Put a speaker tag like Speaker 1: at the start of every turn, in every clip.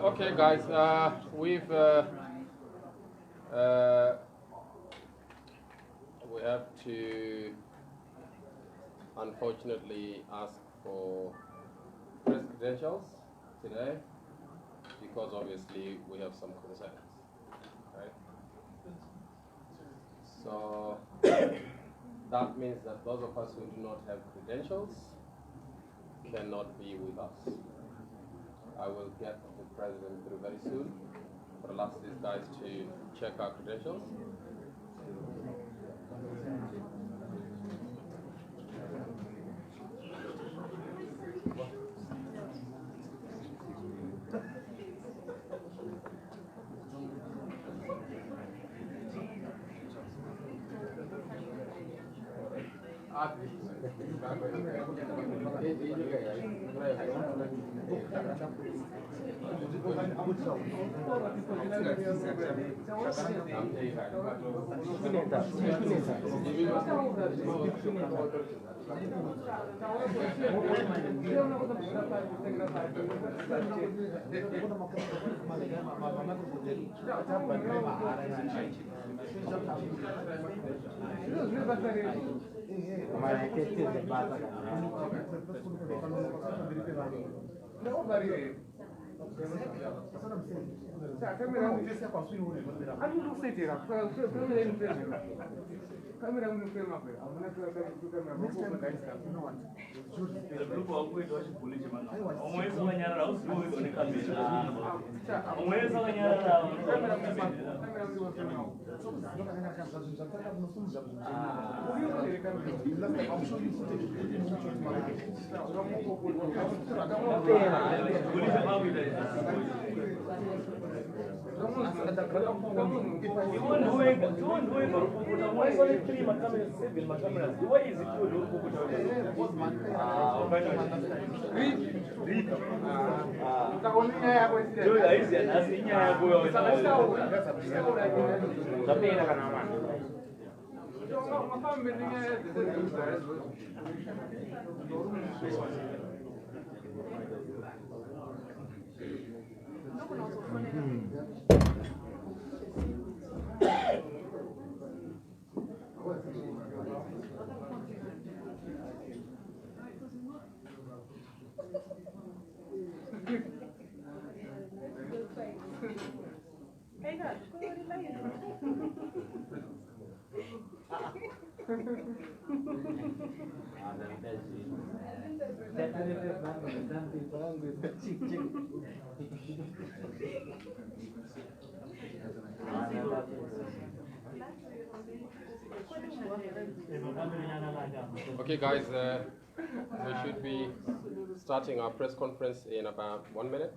Speaker 1: Okay, guys, we have to unfortunately ask for press credentials today because obviously we have some concerns, right? So that means that those of us who do not have credentials cannot be with us. I will get the president through very soon, but I'll ask these guys to check our credentials. Okay, guys, we should be starting our press conference in about 1 minute.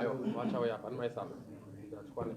Speaker 1: Ayo, wacha ya pan mai sama. Nachukua ni.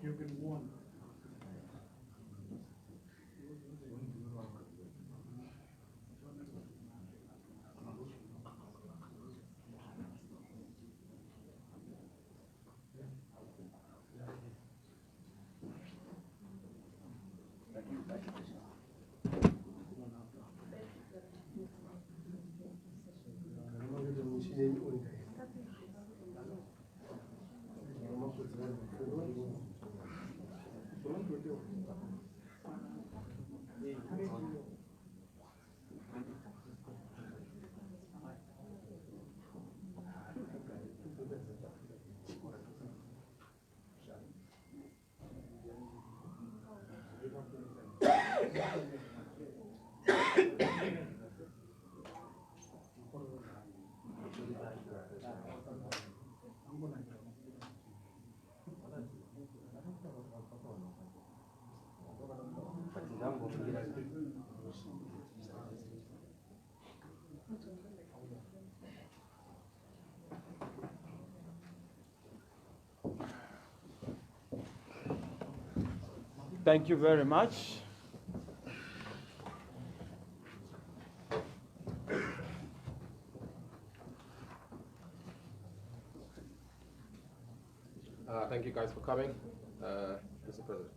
Speaker 2: You've been warned.
Speaker 3: Thank you very much.
Speaker 1: Thank you guys for coming. Mr. President.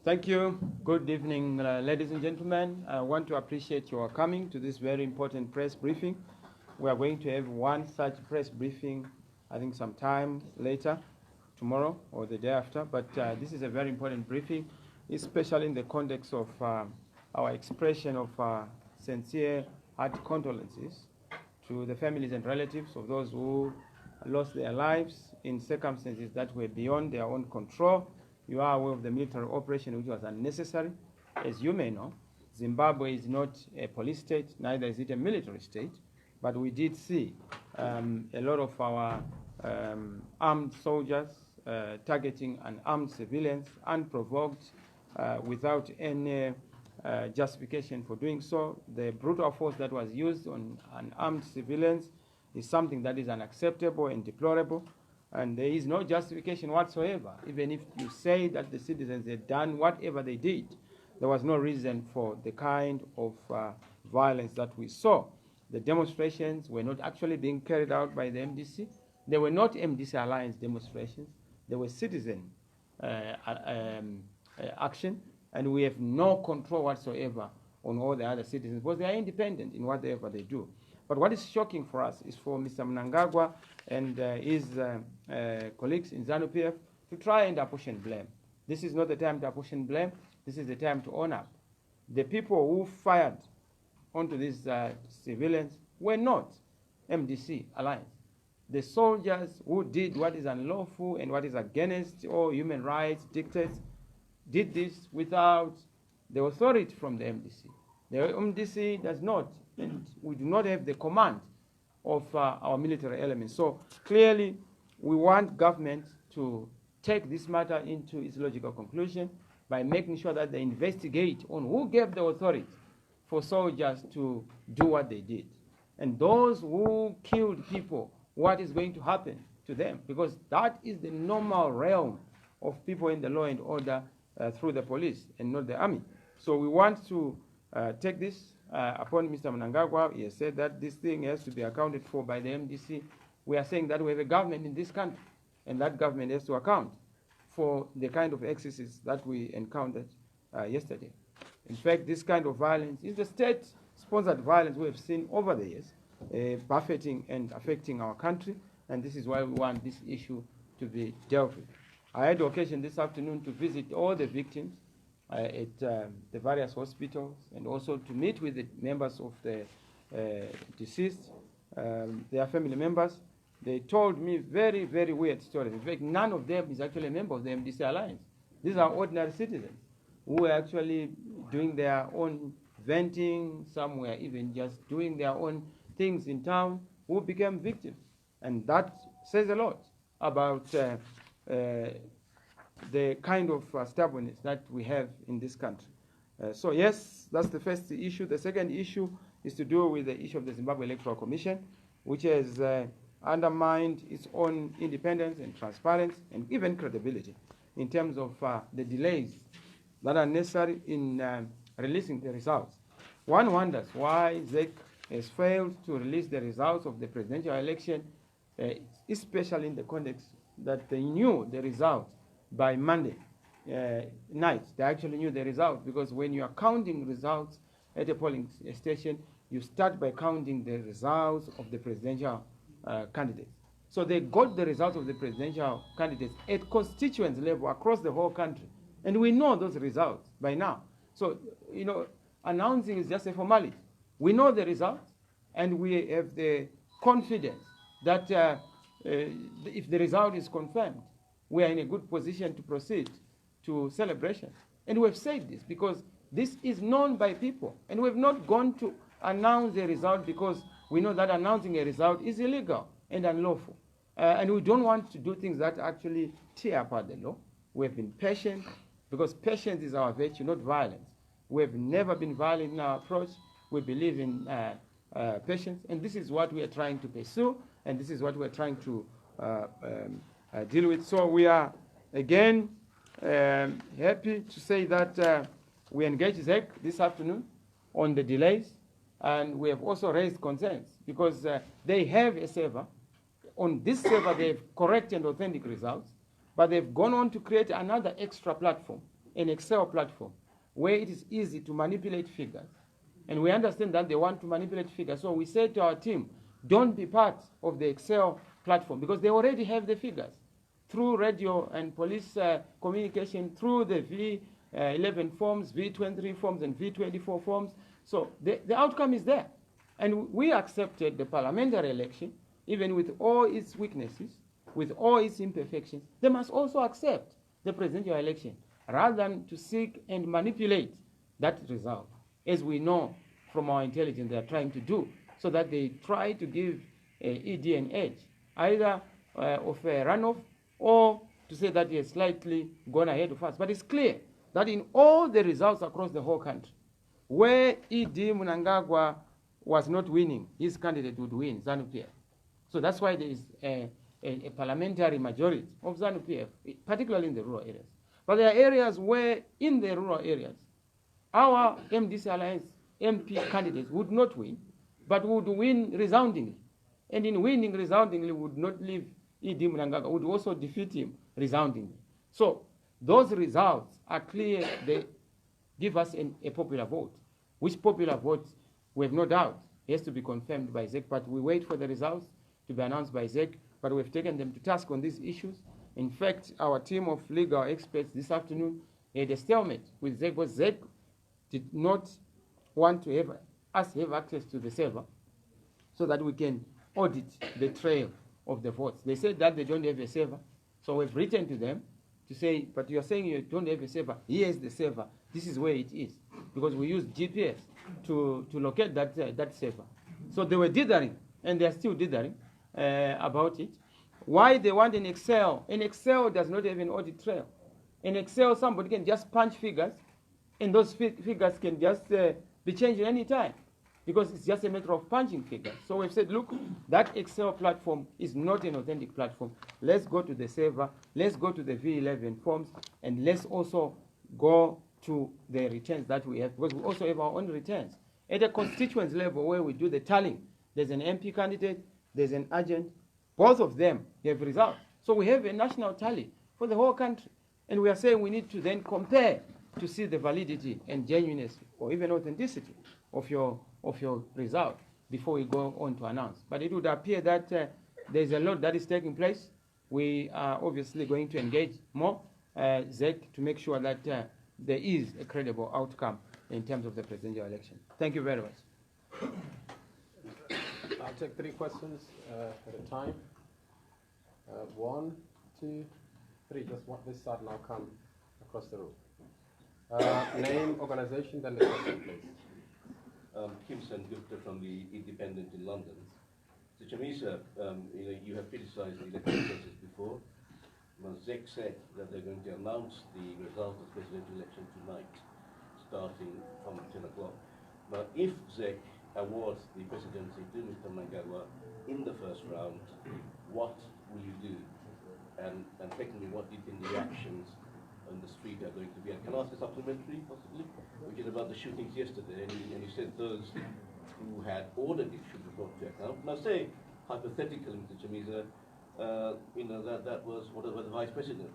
Speaker 3: Thank you. Good evening, ladies and gentlemen. I want to appreciate your coming to this very important press briefing. We are going to have one such press briefing, I think sometime later, tomorrow or the day after. But this is a very important briefing, especially in the context of our expression of sincere heart condolences to the families and relatives of those who lost their lives in circumstances that were beyond their own control. You are aware of the military operation, which was unnecessary. As you may know, Zimbabwe is not a police state, neither is it a military state, but we did see a lot of our armed soldiers targeting unarmed civilians, unprovoked, without any justification for doing so. The brutal force that was used on unarmed civilians is something that is unacceptable and deplorable, and there is no justification whatsoever. Even if you say that the citizens had done whatever they did, there was no reason for the kind of violence that we saw. The demonstrations were not actually being carried out by the MDC. They were not MDC Alliance demonstrations. They were citizen action, and we have no control whatsoever on all the other citizens because they are independent in whatever they do. But what is shocking for us is for Mr. Mnangagwa and his colleagues in ZANU-PF to try and apportion blame. This is not the time to apportion blame. This is the time to own up. The people who fired onto these civilians were not MDC Alliance. The soldiers who did what is unlawful and what is against all human rights dictates did this without the authority from the MDC. The MDC does not, and we do not have the command of our military elements. So clearly, we want government to take this matter into its logical conclusion by making sure that they investigate on who gave the authority for soldiers to do what they did. And those who killed people, what is going to happen to them? Because that is the normal realm of people in the law and order through the police and not the army. So we want to take this upon Mr. Mnangagwa. He has said that this thing has to be accounted for by the MDC. We are saying that we have a government in this country, and that government has to account for the kind of excesses that we encountered yesterday. In fact, this kind of violence is the state-sponsored violence we have seen over the years, buffeting and affecting our country, and this is why we want this issue to be dealt with. I had occasion this afternoon to visit all the victims at the various hospitals, and also to meet with the members of the deceased, their family members. They told me very, very weird stories. In fact, none of them is actually a member of the MDC Alliance. These are ordinary citizens who are actually doing their own venting, some were even just doing their own things in town, who became victims. And that says a lot about the kind of stubbornness that we have in this country. So yes, that's the first issue. The second issue is to do with the issue of the Zimbabwe Electoral Commission, which has undermined its own independence and transparency and even credibility in terms of the delays that are necessary in releasing the results. One wonders why ZEC has failed to release the results of the presidential election, especially in the context that they knew the result by Monday night. They actually knew the result, because when you are counting results at a polling station, you start by counting the results of the presidential candidates. So they got the results of the presidential candidates at constituency level across the whole country. And we know those results by now. So, you know, announcing is just a formality. We know the results, and we have the confidence that if the result is confirmed, we are in a good position to proceed to celebration. And we've said this because this is known by people. And we've not gone to announce a result because we know that announcing a result is illegal and unlawful. And we don't want to do things that actually tear apart the law. We have been patient, because patience is our virtue, not violence. We have never been violent in our approach. We believe in patience, and this is what we are trying to pursue, and this is what we are trying to deal with. So we are, again, happy to say that we engaged ZEC this afternoon on the delays, and we have also raised concerns, because they have a server. On this server, they have correct and authentic results, but they've gone on to create another extra platform, an Excel platform, where it is easy to manipulate figures. And we understand that they want to manipulate figures. So we said to our team, don't be part of the Excel platform, because they already have the figures through radio and police communication, through the V11 forms, V23 forms, and V24 forms. So the outcome is there. And we accepted the parliamentary election, even with all its weaknesses, with all its imperfections. They must also accept the presidential election, rather than to seek and manipulate that result, as we know from our intelligence they are trying to do, so that they try to give ED an edge, either of a runoff, or to say that he has slightly gone ahead of us. But it's clear that in all the results across the whole country, where ED Mnangagwa was not winning, his candidate would win, ZANU-PF. So that's why there is a parliamentary majority of ZANU-PF, particularly in the rural areas. But there are areas where, in the rural areas, our MDC Alliance MP candidates would not win, but would win resoundingly. And in winning resoundingly would not leave ED Mnangagwa, would also defeat him resoundingly. So those results are clear. They give us a popular vote, which popular vote, we have no doubt, has to be confirmed by ZEC, but we wait for the results to be announced by ZEC, but we've taken them to task on these issues. In fact, our team of legal experts this afternoon had a stalemate with ZEC, because ZEC did not want to have us have access to the server so that we can audit the trail of the votes. They said that they don't have a server, so we've written to them to say, but you're saying you don't have a server. Here's the server. This is where it is, because we use GPS to locate that server. So they were dithering, and they are still dithering about it. Why they want an Excel? An Excel does not have an audit trail. In Excel, somebody can just punch figures, and those figures can just be changed at any time, because it's just a matter of punching figures. So we've said, look, that Excel platform is not an authentic platform. Let's go to the server, let's go to the V11 forms, and let's also go to the returns that we have, because we also have our own returns. At a constituency level where we do the tallying, there's an MP candidate, there's an agent, both of them have results. So we have a national tally for the whole country. And we are saying we need to then compare to see the validity and genuineness, or even authenticity of your result before we go on to announce. But it would appear that there's a lot that is taking place. we are obviously going to engage more ZEC to make sure that there is a credible outcome in terms of the presidential election. Thank you very much.
Speaker 1: I'll take 3 questions at a time. 1, 2, 3. Just want this side now come across the room. Name, organization, then the question, please.
Speaker 2: Chamisa from the Independent in London. So Chamisa, you have criticized the electoral process before. ZEC said that they're going to announce the result of the presidential election tonight, starting from 10 o'clock. But if ZEC awards the presidency to Mr. Mnangagwa in the first round, what will you do? And secondly, what do you think the reactions on the street are going to be? And can I ask a supplementary, possibly, which is about the shootings yesterday, and you said those who had ordered it should be brought to account. Now say, hypothetically, Mr. Chamisa, that was whatever the vice president.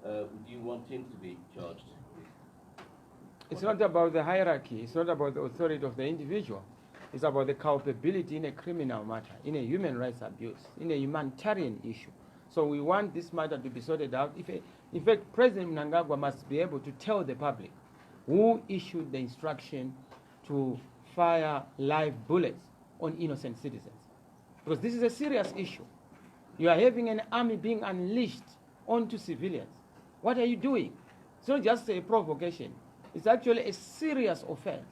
Speaker 2: Would you want him to be charged?
Speaker 3: It's not about the hierarchy. It's not about the authority of the individual. It's about the culpability in a criminal matter, in a human rights abuse, in a humanitarian issue. So we want this matter to be sorted out. In fact, President Mnangagwa must be able to tell the public who issued the instruction to fire live bullets on innocent citizens. Because this is a serious issue. You are having an army being unleashed onto civilians. What are you doing? It's not just a provocation. It's actually a serious offense,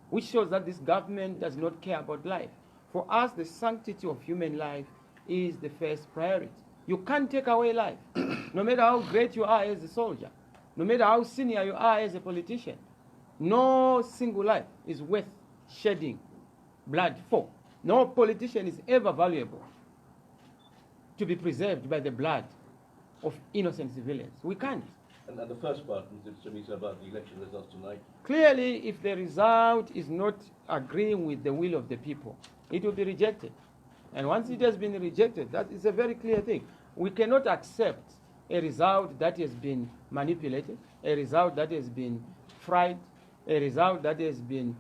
Speaker 3: which shows that this government does not care about life. For us, the sanctity of human life is the first priority. You can't take away life, no matter how great you are as a soldier, no matter how senior you are as a politician. No single life is worth shedding blood for. No politician is ever valuable to be preserved by the blood of innocent civilians. We can't.
Speaker 2: And the first part, Mr. Chamisa, about the election results tonight.
Speaker 3: Clearly, if the result is not agreeing with the will of the people, it will be rejected. And once it has been rejected, that is a very clear thing. We cannot accept a result that has been manipulated, a result that has been fried, a result that has been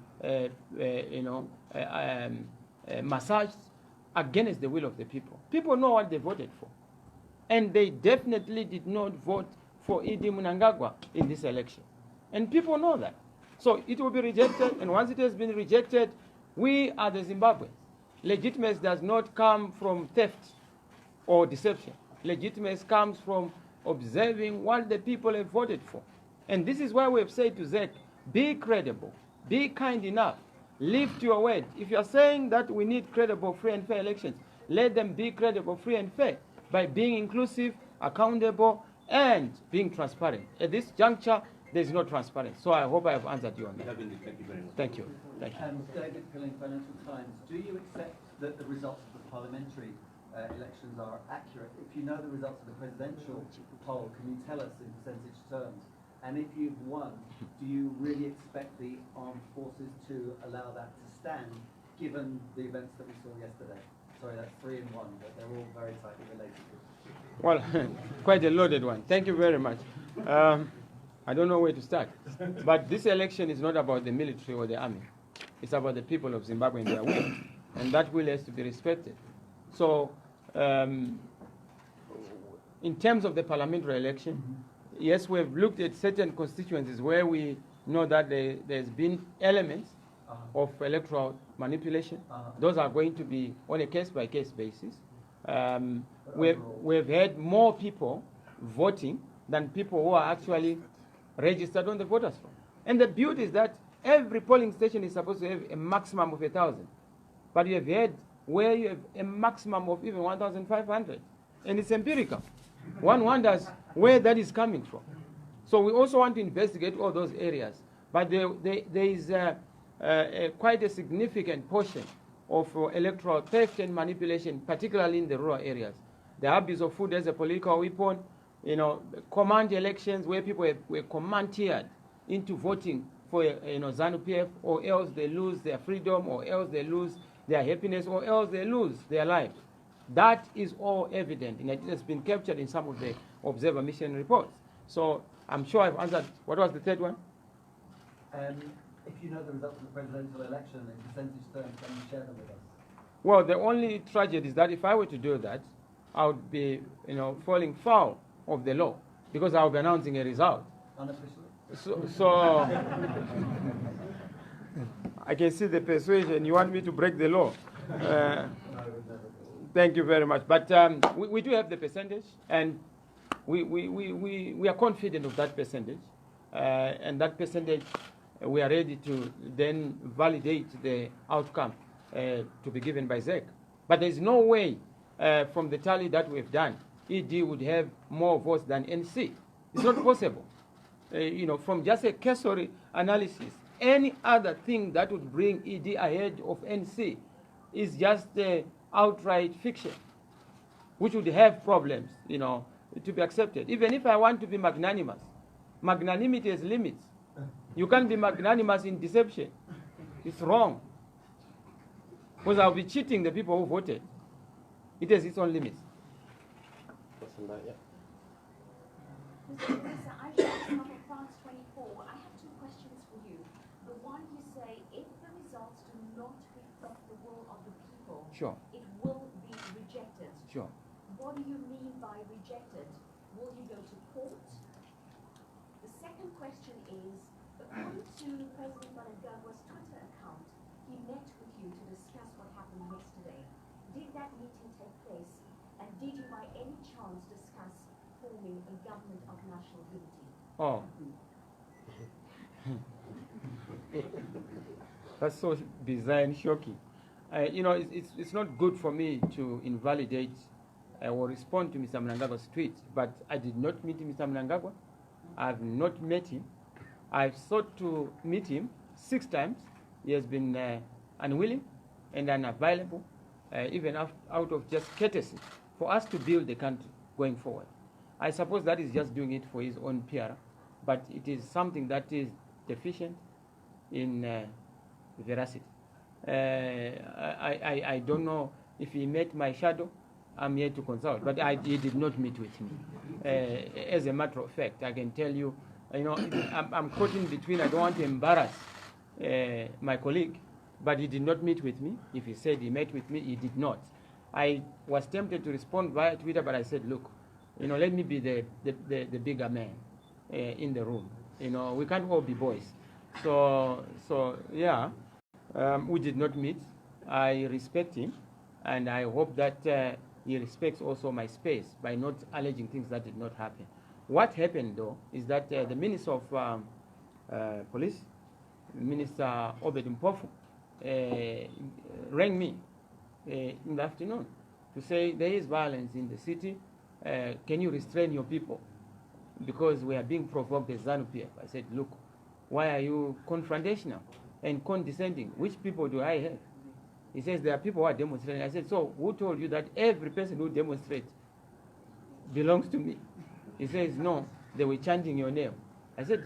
Speaker 3: massaged against the will of the people. People know what they voted for. And they definitely did not vote for Idi Mnangagwa in this election. And people know that. So it will be rejected, and once it has been rejected, we are the Zimbabweans. Legitimacy does not come from theft or deception. Legitimacy comes from observing what the people have voted for. And this is why we have said to ZEC, be credible, be kind enough, live to your word. If you are saying that we need credible, free and fair elections, let them be credible, free and fair by being inclusive, accountable, and being transparent. At this juncture, there is no transparency. So I hope I have answered you on that.
Speaker 2: Thank you very much.
Speaker 3: Thank you. Thank you.
Speaker 4: David Pilling, Financial Times. Do you accept that the results of the parliamentary elections are accurate? If you know the results of the presidential poll, can you tell us in percentage terms? And if you've won, do you really expect the armed forces to allow that to stand, given the events that we saw yesterday? Sorry, that's 3 in 1, but they're all very tightly related.
Speaker 3: Well, quite a loaded one. Thank you very much. I don't know where to start. But this election is not about the military or the army. It's about the people of Zimbabwe and their will. And that will has to be respected. So, in terms of the parliamentary election, yes, we have looked at certain constituencies where we know that there's been elements of electoral manipulation. Those are going to be on a case-by-case basis. We've had more people voting than people who are actually registered on the voters form. And the beauty is that every polling station is supposed to have a maximum of 1,000. But you have had where you have a maximum of even 1,500. And it's empirical. One wonders where that is coming from. So we also want to investigate all those areas. But there is quite a significant portion of electoral theft and manipulation, particularly in the rural areas. The abuse of food as a political weapon, command elections where people were commandeered into voting for ZANU-PF, or else they lose their freedom, or else they lose their happiness, or else they lose their lives. That is all evident, and it has been captured in some of the observer mission reports. So I'm sure I've answered. What was the third one?
Speaker 4: If you know the results of the presidential election in percentage terms, can you share them with us?
Speaker 3: Well, the only tragedy is that if I were to do that, I would be, falling foul of the law because I will be announcing a result.
Speaker 4: Unofficially?
Speaker 3: So I can see the persuasion. You want me to break the law? Thank you very much. But we do have the percentage, and we are confident of that percentage. And that percentage, we are ready to then validate the outcome to be given by ZEC. But there's no way from the tally that we've done, ED would have more votes than NC. It's not possible. From just a cursory analysis, any other thing that would bring ED ahead of NC is just outright fiction, which would have problems, to be accepted. Even if I want to be magnanimous, magnanimity has limits. You can't be magnanimous in deception. It's wrong. Because I'll be cheating the people who voted. It has its own limits.
Speaker 1: Yeah.
Speaker 5: Mr. Chamisa, I just come on France 24. I have two questions for you. The one, you say, if the results do not reflect the will of the people,
Speaker 3: Sure.
Speaker 5: it will be rejected.
Speaker 3: Sure.
Speaker 5: What do you mean by rejected? Will you go to court? The second question is, according to President Mnangagwa's Twitter account, he met with you to discuss what happened yesterday. Did that meeting take place? And did you by any chance discuss forming a government of national unity?
Speaker 3: Oh. That's so bizarre and shocking. It's not good for me to invalidate or respond to Mr. Mnangagwa's tweet, but I did not meet Mr. Mnangagwa. I have not met him. I've sought to meet him 6 times. He has been unwilling and unavailable, even out of just courtesy, for us to build the country going forward. I suppose that is just doing it for his own PR, but it is something that is deficient in veracity. I don't know if he met my shadow. I'm here to consult, but he did not meet with me. As a matter of fact, I can tell you, I'm caught in between. I don't want to embarrass my colleague, but he did not meet with me. If he said he met with me, he did not. I was tempted to respond via Twitter, but I said, look, let me be the bigger man in the room. We can't all be boys. So yeah, we did not meet. I respect him, and I hope that he respects also my space by not alleging things that did not happen. What happened, though, is that the Minister of Police, Minister Obed Mpofu, rang me in the afternoon to say there is violence in the city. Can you restrain your people? Because we are being provoked as ZANU-PF. I said, look, why are you confrontational and condescending? Which people do I have? He says there are people who are demonstrating. I said, so who told you that every person who demonstrates belongs to me? He says, no, they were chanting your name. I said,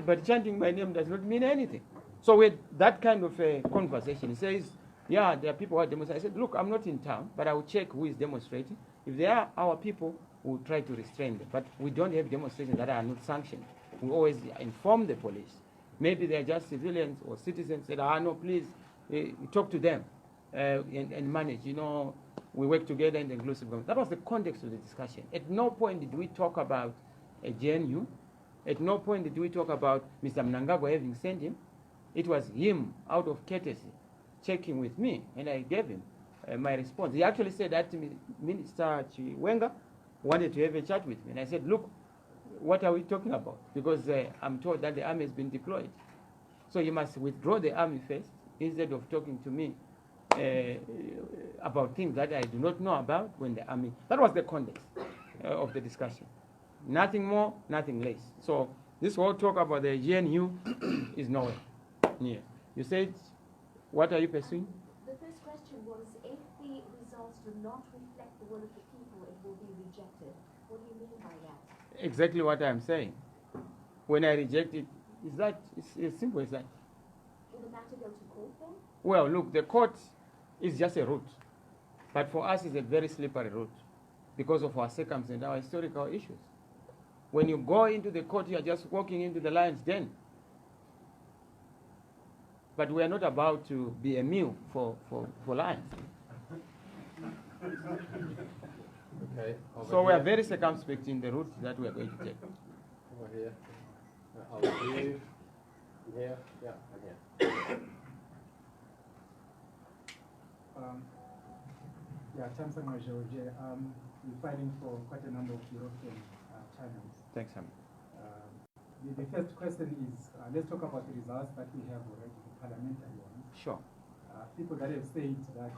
Speaker 3: but chanting my name does not mean anything. So with that kind of a conversation, he says, yeah, there are people who are demonstrating. I said, look, I'm not in town, but I will check who is demonstrating. If they are our people, we'll try to restrain them. But we don't have demonstrations that are not sanctioned. We always inform the police. Maybe they're just civilians or citizens that, no, please, talk to them and manage. We work together in the inclusive government. That was the context of the discussion. At no point did we talk about a GNU. At no point did we talk about Mr. Mnangagwa having sent him. It was him, out of courtesy, checking with me, and I gave him my response. He actually said that Minister Chiwenga wanted to have a chat with me. And I said, look, what are we talking about? Because I'm told that the army has been deployed. So you must withdraw the army first, instead of talking to me about things that I do not know about when the army... That was the context of the discussion. Nothing more, nothing less. So this whole talk about the GNU is nowhere near. You said, what are you pursuing?
Speaker 5: The first question was, if the results do not reflect the will of the people, it will be rejected. What do you mean by that?
Speaker 3: Exactly what I'm saying. When I reject it, it's as simple as that.
Speaker 5: Will the matter go to court then?
Speaker 3: Well, look, the court is just a route. But for us, it's a very slippery route because of our circumstances, our historical issues. When you go into the court, you are just walking into the lion's den. But we are not about to be a meal for lions.
Speaker 1: Okay.
Speaker 3: So we are very circumspect in the route that we are going to take.
Speaker 1: Over here. Over here. Here. Yeah. And here.
Speaker 6: Yeah, Chamisa, we're fighting for quite a number of European channels.
Speaker 3: Thanks, Sam.
Speaker 6: The first question is, let's talk about the results that we have already, the parliamentary ones.
Speaker 3: Sure.
Speaker 6: People that have said that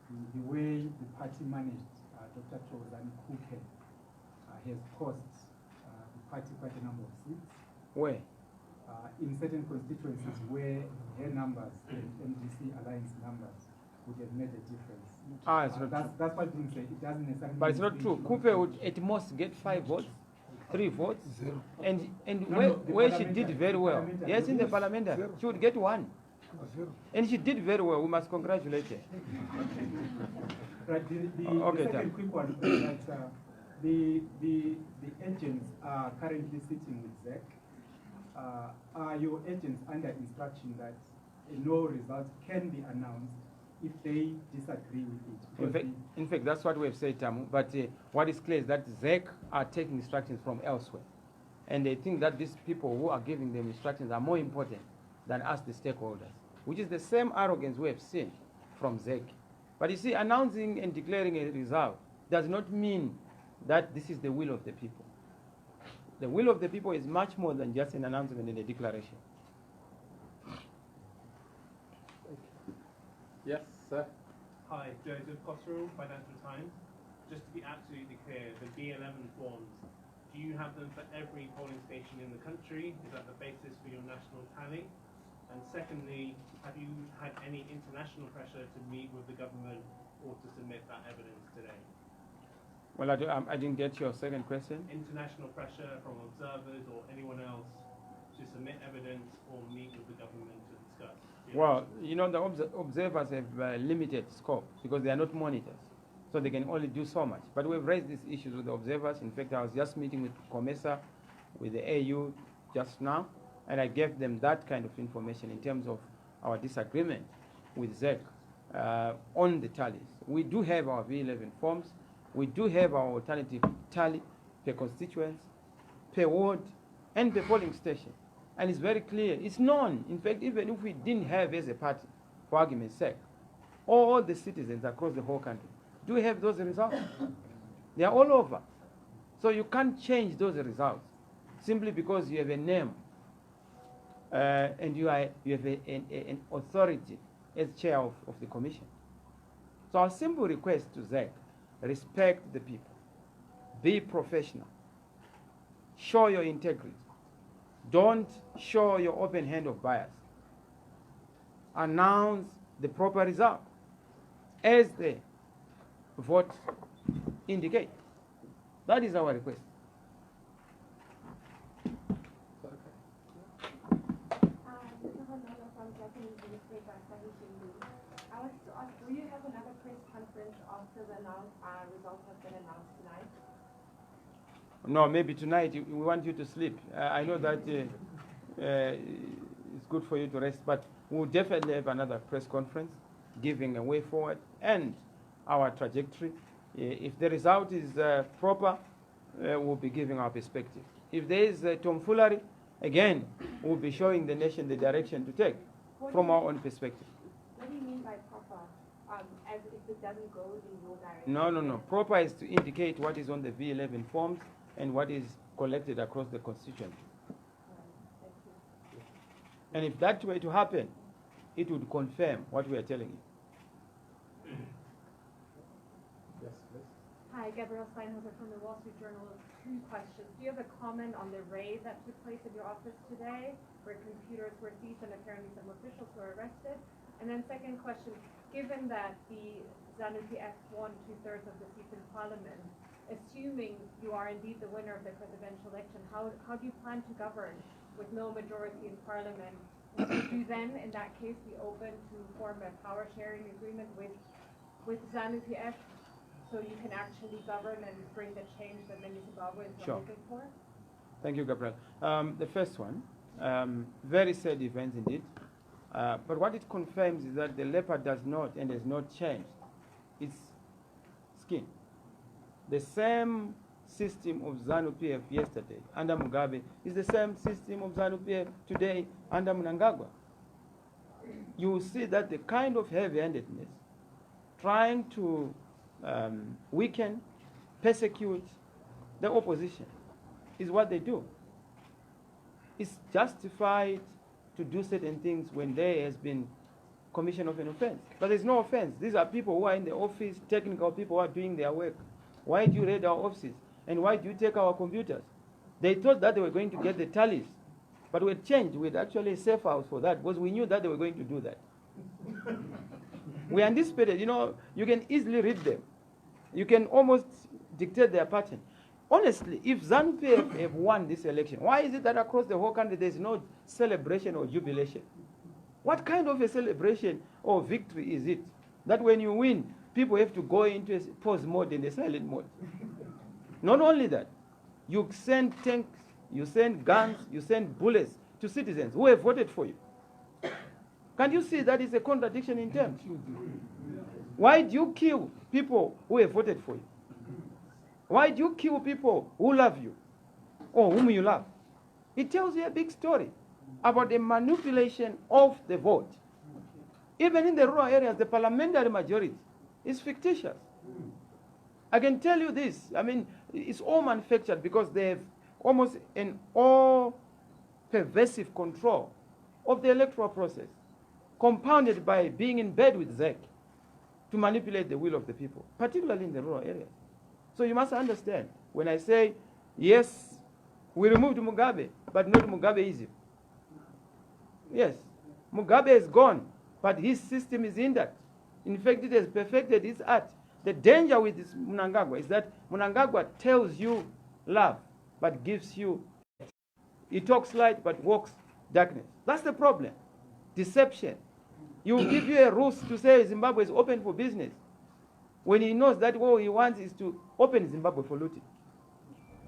Speaker 6: the way the party managed Dr. Chozani Kupe has cost the party quite a number of seats.
Speaker 3: Where?
Speaker 6: In certain constituencies where her numbers and MDC alliance numbers would have made a difference.
Speaker 3: It's not true.
Speaker 6: That's what we say. It doesn't necessarily.
Speaker 3: But it's not true. Kupe would at most get 5 votes, 3 votes, and where she did very well. Yes, in the parliamentary, she would get 1. And she did very well. We must congratulate her.
Speaker 6: Right.
Speaker 3: Okay,
Speaker 6: the second quick one is that the agents are currently sitting with ZEC. Are your agents under instruction that no result can be announced if they disagree with it?
Speaker 3: In fact, that's what we have said, Tamu. But what is clear is that ZEC are taking instructions from elsewhere. And they think that these people who are giving them instructions are more important than us, the stakeholders, which is the same arrogance we have seen from ZEC. But you see, announcing and declaring a result does not mean that this is the will of the people. The will of the people is much more than just an announcement and a declaration.
Speaker 1: Yes, sir.
Speaker 7: Hi, Joseph Cotterill, Financial Times. Just to be absolutely clear, the B11 forms, do you have them for every polling station in the country? Is that the basis for your national tally? And secondly, have you had any international pressure to meet with the government or to submit that evidence today?
Speaker 3: Well, I didn't get your second question.
Speaker 7: International pressure from observers or anyone else to submit evidence or meet with the government to discuss?
Speaker 3: Well, you know, the observers have limited scope because they are not monitors. So they can only do so much. But we've raised these issues with the observers. In fact, I was just meeting with Chamisa, with the AU just now, and I gave them that kind of information in terms of our disagreement with ZEC on the tallies. We do have our V11 forms. We do have our alternative tally per constituents, per ward, and per polling station. And it's very clear. It's known. In fact, even if we didn't have as a party, for argument's sake, all the citizens across the whole country do have those results. They are all over. So you can't change those results simply because you have a name and you have an authority as chair of the commission. So our simple request to ZEC, respect the people, be professional, show your integrity, don't show your open hand of bias, announce the proper result as the vote indicate. That is our request.
Speaker 8: I wanted to ask, will you have another press conference after the results have been announced tonight?
Speaker 3: No, maybe tonight we want you to sleep. I know that it's good for you to rest, but we'll definitely have another press conference giving a way forward and our trajectory. If the result is proper, we'll be giving our perspective. If there is tomfoolery, again, we'll be showing the nation the direction to take from our own perspective.
Speaker 8: What do you mean by proper? As if it doesn't go in your direction?
Speaker 3: No. Proper is to indicate what is on the V11 forms and what is collected across the constituency.
Speaker 8: Thank you.
Speaker 3: And if that were to happen, it would confirm what we are telling you.
Speaker 1: Yes, please.
Speaker 9: Hi, Gabrielle Steinhofer from the Wall Street Journal. 2 questions. Do you have a comment on the raid that took place in your office today, where computers were seized and apparently some officials were arrested? And then second question, given that the ZANU-PF won 2/3 of the seats in Parliament, assuming you are indeed the winner of the presidential election, how do you plan to govern with no majority in Parliament? Would you then, in that case, be open to form a power-sharing agreement with ZANU-PF so you can actually govern and bring the change that many Zimbabweans are
Speaker 3: Sure.
Speaker 9: hoping for?
Speaker 3: Thank you, Gabriel. The first one, very sad events indeed. But what it confirms is that the leopard does not and has not changed its skin. The same system of ZANU-PF yesterday under Mugabe is the same system of ZANU-PF today under Mnangagwa. You will see that the kind of heavy-handedness, trying to weaken, persecute the opposition, is what they do. It's justified to do certain things when there has been commission of an offense. But there's no offense. These are people who are in the office, technical people who are doing their work. Why do you raid our offices? And why do you take our computers? They thought that they were going to get the tallies. But we had changed. We had actually a safe house for that because we knew that they were going to do that. We anticipated, you can easily read them. You can almost dictate their pattern. Honestly, if ZANU-PF have won this election, why is it that across the whole country there is no celebration or jubilation? What kind of a celebration or victory is it that when you win, people have to go into a pause mode and a silent mode? Not only that, you send tanks, you send guns, you send bullets to citizens who have voted for you. Can't you see that is a contradiction in terms? Why do you kill people who have voted for you? Why do you kill people who love you or whom you love? It tells you a big story about the manipulation of the vote. Even in the rural areas, the parliamentary majority is fictitious. I can tell you this. I mean, it's all manufactured because they have almost an all-pervasive control of the electoral process, compounded by being in bed with ZEC to manipulate the will of the people, particularly in the rural areas. So you must understand, when I say, yes, we removed Mugabe, but not Mugabeism. Yes, Mugabe is gone, but his system is intact. In fact, it has perfected his art. The danger with this Mnangagwa is that Mnangagwa tells you love, but gives you hate. He talks light, but walks darkness. That's the problem. Deception. He will give you a ruse to say Zimbabwe is open for business, when he knows that all he wants is to open Zimbabwe for looting.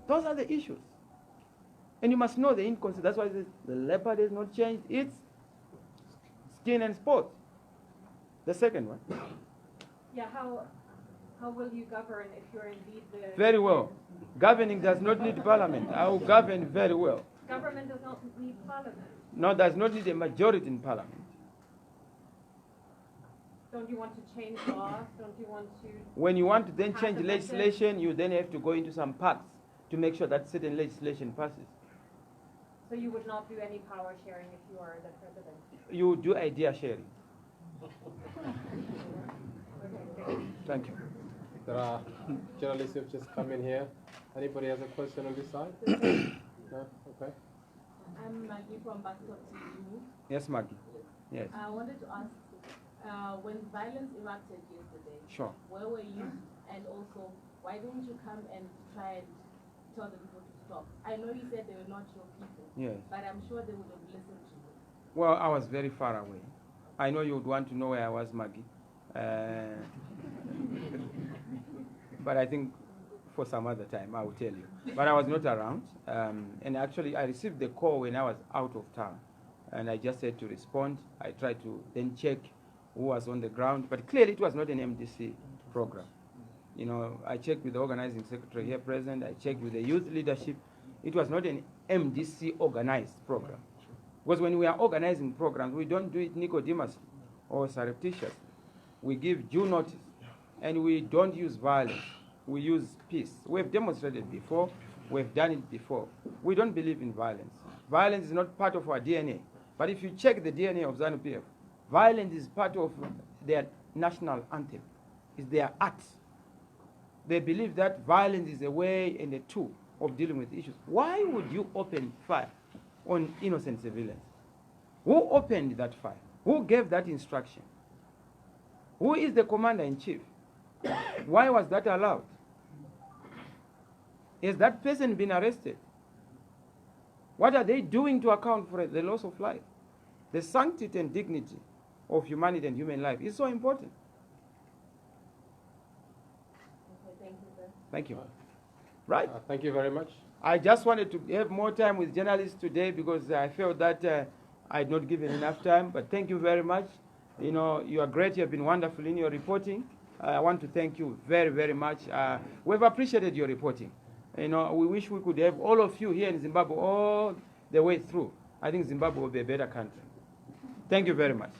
Speaker 3: Those are the issues. And you must know the inconsistency. That's why it says the leopard has not changed its skin and spots. The second one.
Speaker 9: Yeah, how will you govern if you're indeed the...
Speaker 3: Very well. Governing does not need parliament. I will govern very well.
Speaker 9: Government does not need parliament.
Speaker 3: No, does not need a majority in parliament.
Speaker 9: Don't you want to change laws? Don't you want to...
Speaker 3: When you want to then
Speaker 9: pass
Speaker 3: change
Speaker 9: a budget?
Speaker 3: legislation, you then have to go into some pacts to make sure that certain legislation passes.
Speaker 9: So you would not do any power sharing if you are the president?
Speaker 3: You do idea sharing. Thank you.
Speaker 1: There are journalists who have just come in here. Anybody has a question on this side? No? Okay.
Speaker 10: I'm Maggie from Baskot TV.
Speaker 3: Yes, Maggie. Yes.
Speaker 10: I wanted to ask, when violence erupted yesterday,
Speaker 3: Sure.
Speaker 10: where were you? And also, why didn't you come and try and tell the people to stop? I know you said they were not your people,
Speaker 3: Yes.
Speaker 10: but I'm sure they would have listened to you.
Speaker 3: Well, I was very far away. I know you would want to know where I was, Maggie. But I think for some other time I will tell you. But I was not around. And actually, I received the call when I was out of town. And I just had to respond. I tried to then check who was on the ground. But clearly, it was not an MDC program. You know, I checked with the organizing secretary here present. I checked with the youth leadership. It was not an MDC organized program. Because when we are organizing programs, we don't do it Nicodemus or surreptitiously. We give due notice, and we don't use violence. We use peace. We've demonstrated before. We've done it before. We don't believe in violence. Violence is not part of our DNA. But if you check the DNA of ZANU-PF, violence is part of their national anthem. It's their art. They believe that violence is a way and a tool of dealing with issues. Why would you open fire on innocent civilians? Who opened that fire? Who gave that instruction? Who is the commander-in-chief? Why was that allowed? Has that person been arrested? What are they doing to account for the loss of life? The sanctity and dignity of humanity and human life is so important.
Speaker 10: Okay, thank you, sir.
Speaker 3: Thank you. Right.
Speaker 1: Thank you very much.
Speaker 3: I just wanted to have more time with journalists today because I felt that I had not given enough time. But thank you very much. You know, you are great. You have been wonderful in your reporting. I want to thank you very, very much. We've appreciated your reporting. You know, we wish we could have all of you here in Zimbabwe all the way through. I think Zimbabwe will be a better country. Thank you very much.